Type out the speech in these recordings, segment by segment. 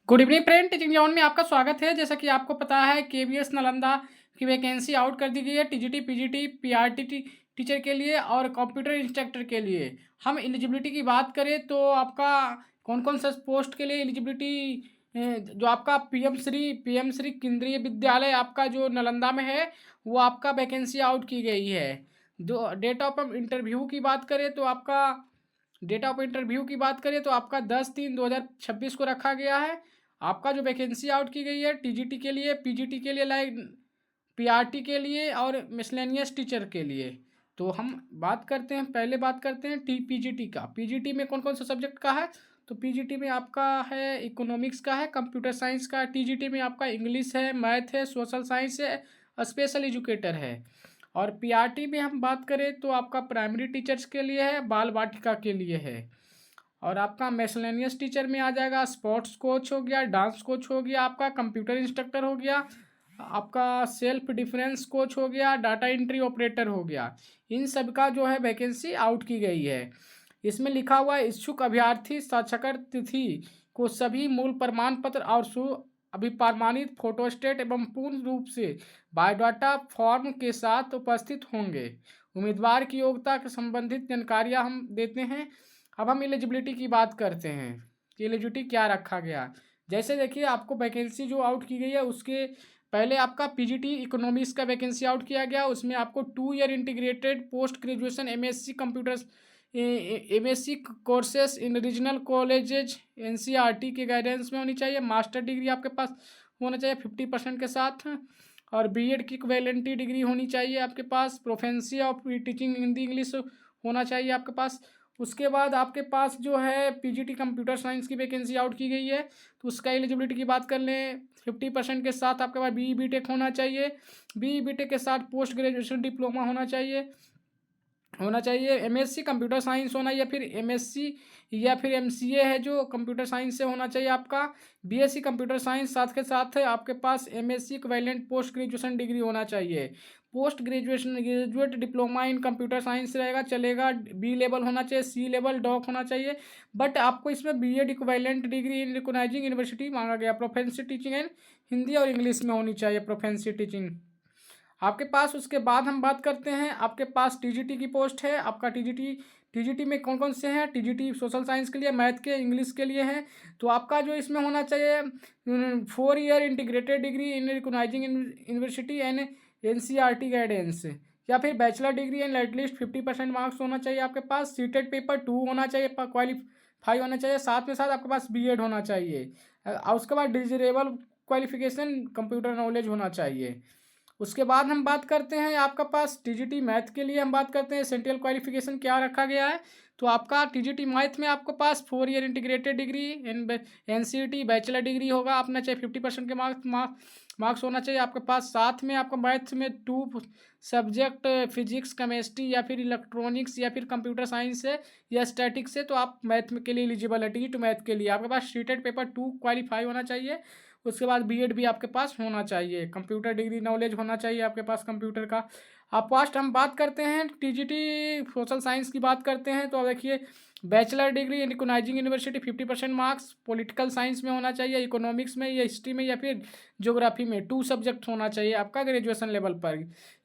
Good evening friend, teaching John में आपका स्वागत है। जैसा कि आपको पता है केवीएस नालंदा की वैकेंसी आउट कर दी गई है टीजीटी, पीजीटी, पीआरटी टीचर के लिए और कंप्यूटर इंस्ट्रक्टर के लिए। हम एलिजिबिलिटी की बात करें तो आपका कौन कौन सा पोस्ट के लिए एलिजिबिलिटी, जो आपका पीएम श्री केंद्रीय विद्यालय आपका जो नालंदा में है वो आपका वैकेंसी आउट की गई है। जो डेट ऑफ इंटरव्यू की बात करें तो आपका डेट ऑफ इंटरव्यू की बात करें तो आपका 10/3/2026 को रखा गया है। आपका जो वैकेंसी आउट की गई है टीजीटी के लिए, पीजीटी के लिए, लाइक पीआरटी के लिए और मिसलेनियस टीचर के लिए। तो हम बात करते हैं, पहले बात करते हैं पीजीटी का। पीजीटी में कौन कौन सा सब्जेक्ट का है? तो पीजीटी में आपका है इकोनॉमिक्स का है, कंप्यूटर साइंस का। टीजीटी में आपका इंग्लिश है, मैथ है, सोशल साइंस है, स्पेशल एजुकेटर है। और पीआरटी में हम बात करें तो आपका प्राइमरी टीचर्स के लिए है, बाल बाटिका के लिए है। और आपका मिसलेनियस टीचर में आ जाएगा स्पोर्ट्स कोच हो गया, डांस कोच हो गया, आपका कंप्यूटर इंस्ट्रक्टर हो गया, आपका सेल्फ डिफरेंस कोच हो गया, डाटा एंट्री ऑपरेटर हो गया। इन सब का जो है वैकेंसी आउट की गई है। इसमें लिखा हुआ है इच्छुक अभ्यर्थी साक्षात्कार तिथि को सभी मूल प्रमाण पत्र और अभिप्रमाणित फोटोस्टेट एवं पूर्ण रूप से बायोडाटा फॉर्म के साथ उपस्थित होंगे। उम्मीदवार की योग्यता के संबंधित जानकारियां हम देते हैं। अब हम एलिजिबिलिटी की बात करते हैं कि एलिजिबिलिटी क्या रखा गया। जैसे देखिए, आपको वैकेंसी जो आउट की गई है उसके पहले आपका पीजीटी इकोनॉमिक्स का वैकेंसी आउट किया गया। उसमें आपको 2 year integrated post graduation MSc computer, MSc courses इन रीजनल कॉलेजेज एनसीईआरटी के गाइडेंस में होनी चाहिए। मास्टर डिग्री आपके पास होना चाहिए 50% के साथ। और बीएड की इक्विवेलेंटी डिग्री होनी चाहिए आपके पास। Proficiency of teaching Hindi English होना चाहिए आपके पास। उसके बाद आपके पास जो है पीजीटी कंप्यूटर साइंस की वैकेंसी आउट की गई है, तो उसका एलिजिबिलिटी की बात कर लें 50% के साथ आपके पास बीई बीटेक होना चाहिए। बीई बीटेक के साथ पोस्ट ग्रेजुएशन डिप्लोमा होना चाहिए। एमएससी कंप्यूटर साइंस होना, या फिर एमएससी या फिर एमसीए है जो कंप्यूटर साइंस से होना चाहिए आपका। बीएससी कंप्यूटर साइंस साथ के साथ है आपके पास MSc equivalent post graduation degree होना चाहिए। Post graduation graduate diploma in computer science रहेगा, चलेगा। बी लेवल होना चाहिए, सी लेवल डॉक होना चाहिए। बट आपको इसमें BEd equivalent degree in recognising university मांगा गया। प्रोफेंसी टीचिंग एंड हिंदी और इंग्लिश में होनी चाहिए प्रोफेंसी टीचिंग आपके पास। उसके बाद हम बात करते हैं, आपके पास टीजीटी की पोस्ट है। आपका टीजीटी में कौन कौन से हैं? टीजीटी सोशल साइंस के लिए, मैथ के, इंग्लिश के लिए हैं। तो आपका जो इसमें होना चाहिए 4 year integrated degree in recognising university and NCERT guidance, या फिर bachelor degree and at least 50% marks होना चाहिए आपके पास। सीटेड पेपर 2 होना चाहिए, क्वालिफाई होना चाहिए। साथ में साथ आपके पास बीएड होना चाहिए। और उसके बाद डिजरेबल क्वालिफिकेशन कंप्यूटर नॉलेज होना चाहिए। उसके बाद हम बात करते हैं आपका पास टीजीटी मैथ के लिए हम बात करते हैं एसेंशियल क्वालिफिकेशन क्या रखा गया है। तो आपका टीजीटी मैथ में आपके पास 4 year integrated degree in NCET bachelor degree होगा अपना, चाहे 50% के मार्क्स होना चाहिए आपके पास। साथ में आपका मैथ में 2 सब्जेक्ट फिजिक्स, केमिस्ट्री या फिर इलेक्ट्रॉनिक्स या फिर कंप्यूटर साइंस है या स्टैटिक्स है, तो आप मैथ के लिए एलिजिबल है। टीजीटी मैथ के लिए आपके पास शीटेड पेपर 2 क्वालिफाई होना चाहिए। उसके बाद बीएड भी आपके पास होना चाहिए। कंप्यूटर डिग्री नॉलेज होना चाहिए आपके पास कंप्यूटर का। अब फास्ट हम बात करते हैं टीजीटी सोशल साइंस की बात करते हैं। तो अब देखिए, bachelor degree in recognising university 50% marks political science में होना चाहिए, इकोनॉमिक्स में या हिस्ट्री में या फिर ज्योग्राफी में 2 सब्जेक्ट होना चाहिए आपका ग्रेजुएशन लेवल पर,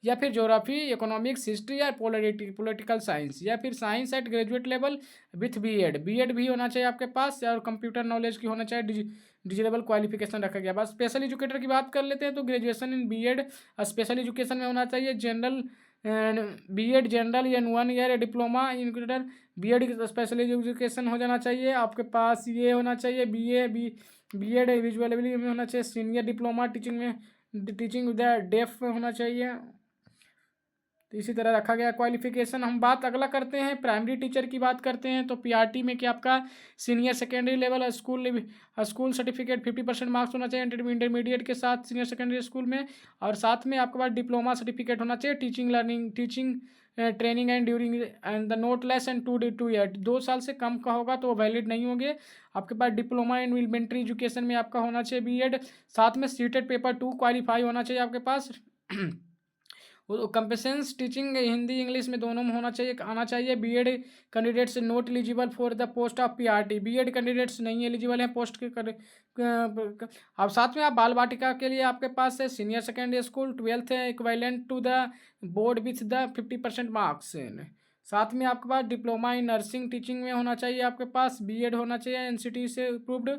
या फिर ज्योग्राफी, इकोनॉमिक्स, हिस्ट्री या पॉलिटिकल साइंस, या फिर science at graduate level with BEd भी होना चाहिए आपके पास। और कंप्यूटर नॉलेज की होना चाहिए, डिजिटेबल क्वालिफिकेशन रखा गया। बस स्पेशल एजुकेटर की बात कर लेते हैं तो graduation in BEd special education में होना चाहिए। जनरल बीएड जनरल या 1 year diploma in BEd special education हो जाना चाहिए आपके पास। ये होना चाहिए बीएड विजुअली में होना चाहिए। Senior diploma teaching with deaf होना चाहिए। तो इसी तरह रखा गया क्वालिफिकेशन। हम बात अगला करते हैं, प्राइमरी टीचर की बात करते हैं। तो पीआरटी में क्या आपका senior secondary level school certificate 50% marks होना चाहिए इंटरमीडिएट के साथ सीनियर सेकेंडरी स्कूल में। और साथ में आपके पास डिप्लोमा सर्टिफिकेट होना चाहिए teaching training and during and the note less and 2 year 2 साल से कम का होगा तो वैलिड नहीं होंगे। आपके पास डिप्लोमा इन एलिमेंट्री एजुकेशन में आपका होना चाहिए बीएड। साथ में सीटेड पेपर 2 क्वालिफाई होना चाहिए आपके पास। कंपेसेंस टीचिंग हिंदी इंग्लिश में दोनों में होना चाहिए, आना चाहिए। BEd candidates not eligible for the post of PRT, BEd candidates नहीं एलिजिबल हैं पोस्ट के अब साथ में आप बाल बाटिका के लिए आपके पास है सीनियर सेकेंडरी स्कूल 12th है equivalent to the board with the 50% marks. साथ में आपके पास डिप्लोमा इन नर्सिंग टीचिंग में होना चाहिए, आपके पास बीएड होना चाहिए एनसीटी से अप्रूव्ड।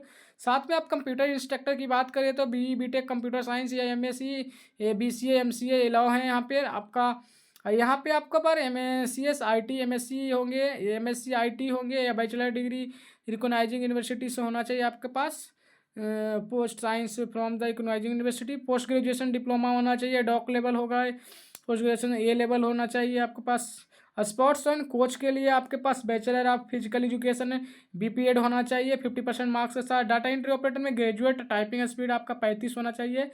साथ में आप कंप्यूटर इंस्ट्रक्टर की बात करें तो बीई बीटेक कंप्यूटर साइंस या एमएससी बीसीए एमसीए अलाउ है यहाँ पे आपका पर एमएससीएस आईटी एमएससी होंगे, एमएससी आईटी होंगे या बैचलर डिग्री रिकॉग्नाइजिंग यूनिवर्सिटी से होना चाहिए आपके पास। Post science from the recognising university. Post graduation diploma होना चाहिए, डॉक लेवल होगा, पोस्ट ग्रेजुएशन ए लेवल होना चाहिए आपके पास। स्पोर्ट्स एंड कोच के लिए आपके पास bachelor of physical education BPEd होना चाहिए 50% मार्क्स के साथ। डाटा एंट्री ऑपरेटर में ग्रेजुएट, टाइपिंग स्पीड आपका 35 होना चाहिए,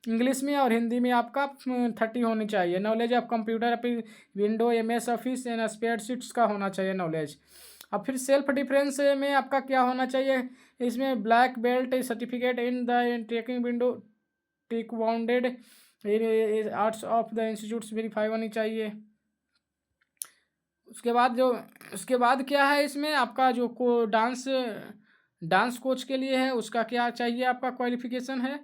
इंग्लिश में और हिंदी में आपका 30 होनी चाहिए। नॉलेज ऑफ कंप्यूटर फिर window MS office and spreadsheets का होना चाहिए नॉलेज। अब फिर सेल्फ डिफरेंस में आपका क्या होना चाहिए, इसमें black belt certificate in the trekking window take bounded arts of the institutes verify होनी चाहिए। उसके बाद क्या है इसमें आपका जो डांस कोच के लिए है उसका क्या चाहिए, आपका क्वालिफिकेशन है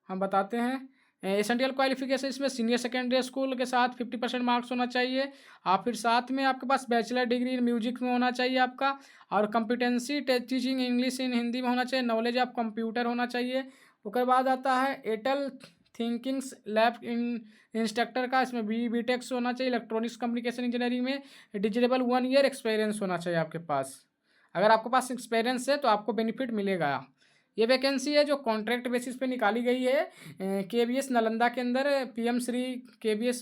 हम बताते हैं। एसेंशियल क्वालिफिकेशन इसमें सीनियर सेकेंडरी स्कूल के साथ 50% मार्क्स होना चाहिए। आप फिर साथ में आपके पास बैचलर डिग्री इन म्यूजिक में होना चाहिए आपका, और competency teaching English in Hindi में होना चाहिए। नॉलेज ऑफ कंप्यूटर होना चाहिए। उसके बाद आता है एयरटेल थिंकिंग्स लैब इंस्ट्रक्टर का, इसमें बीटेक होना चाहिए। इलेक्ट्रॉनिक्स कम्युनिकेशन इंजीनियरिंग में डिजिटेबल 1 ईयर एक्सपीरियंस होना चाहिए आपके पास। अगर आपके पास एक्सपीरियंस है तो आपको बेनिफिट मिलेगा। ये वैकेंसी है जो कॉन्ट्रैक्ट बेसिस पे निकाली गई है केवीएस नालंदा के अंदर, पीएम श्री केवीएस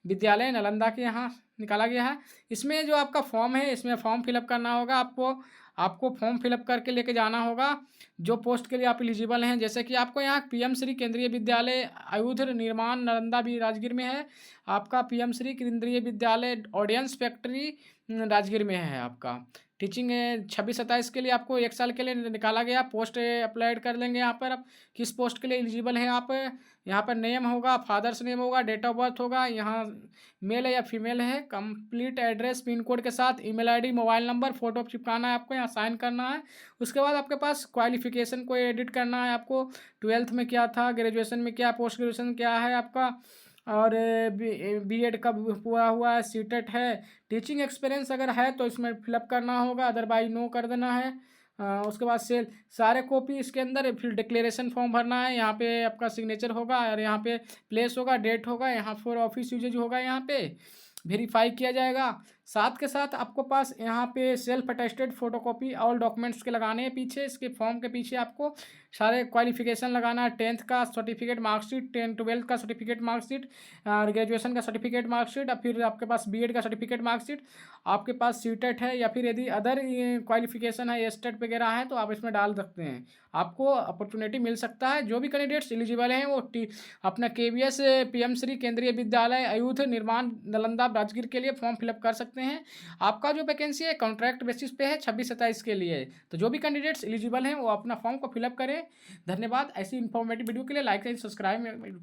विद्यालय नालंदा के यहाँ निकाला गया है। इसमें जो आपका फॉर्म है इसमें फॉर्म फिलअप करना होगा आपको फॉर्म फिलअप करके लेके जाना होगा जो पोस्ट के लिए आप एलिजिबल हैं। जैसे कि आपको यहाँ पीएम श्री केंद्रीय विद्यालय आयुध निर्माण नालंदा भी राजगीर में है, आपका पीएम श्री केंद्रीय विद्यालय ऑडियंस फैक्ट्री राजगीर में है आपका। टीचिंग 26-27 के लिए आपको 1 साल के लिए निकाला गया। पोस्ट अप्लाइड कर लेंगे यहाँ पर आप किस पोस्ट के लिए एलिजिबल हैं आप। यहाँ पर नेम होगा, फादर्स नेम होगा, डेट ऑफ बर्थ होगा, यहाँ मेल है या फीमेल है, कंप्लीट एड्रेस पिन कोड के साथ, email ID, mobile number, photo चिपकाना है आपको, यहाँ साइन करना है। उसके बाद आपके पास क्वालिफिकेशन को एडिट करना है आपको, 12th में क्या था, ग्रेजुएशन में क्या, पोस्ट ग्रेजुएशन क्या है आपका, और बीएड कब पूरा हुआ है, सीटेट है, टीचिंग एक्सपीरियंस अगर है तो इसमें फिलअप करना होगा, अदरवाइज नो कर देना है। उसके बाद सारे कॉपी इसके अंदर, फिर डिक्लेरेशन फॉर्म भरना है, यहाँ पे आपका सिग्नेचर होगा और यहाँ पे प्लेस होगा, डेट होगा, यहाँ फॉर ऑफिस यूजेज होगा, यहाँ पे वेरीफाई किया जाएगा। साथ के साथ आपको पास यहाँ पे self attested photocopy all documents के लगाने हैं पीछे, इसके फॉर्म के पीछे आपको सारे क्वालिफिकेशन लगाना है, 10th का सर्टिफिकेट मार्कशीट, 12th का सर्टिफिकेट मार्कशीट, और ग्रेजुएशन का सर्टिफिकेट मार्कशीट, और फिर आपके पास बीएड का सर्टिफिकेट मार्कशीट, आपके पास सीटेट है, या फिर यदि अदर क्वालिफिकेशन है एस्टेट वगैरह है तो आप इसमें डाल सकते हैं, आपको अपॉर्चुनिटी मिल सकता है। जो भी कैंडिडेट्स एलिजिबल हैं वो अपना केवीएस पीएम श्री केंद्रीय विद्यालय आयुध निर्माण नालंदा राजगीर के लिए फॉर्म फिलअप कर सकते हैं। आपका जो वैकेंसी है कॉन्ट्रैक्ट बेसिस पे है 26-27 के लिए, तो जो भी कैंडिडेट्स एलिजिबल हैं वो अपना फॉर्म को फिलअप करें। धन्यवाद। ऐसी इन्फॉर्मेटिव वीडियो के लिए लाइक एंड सब्सक्राइब।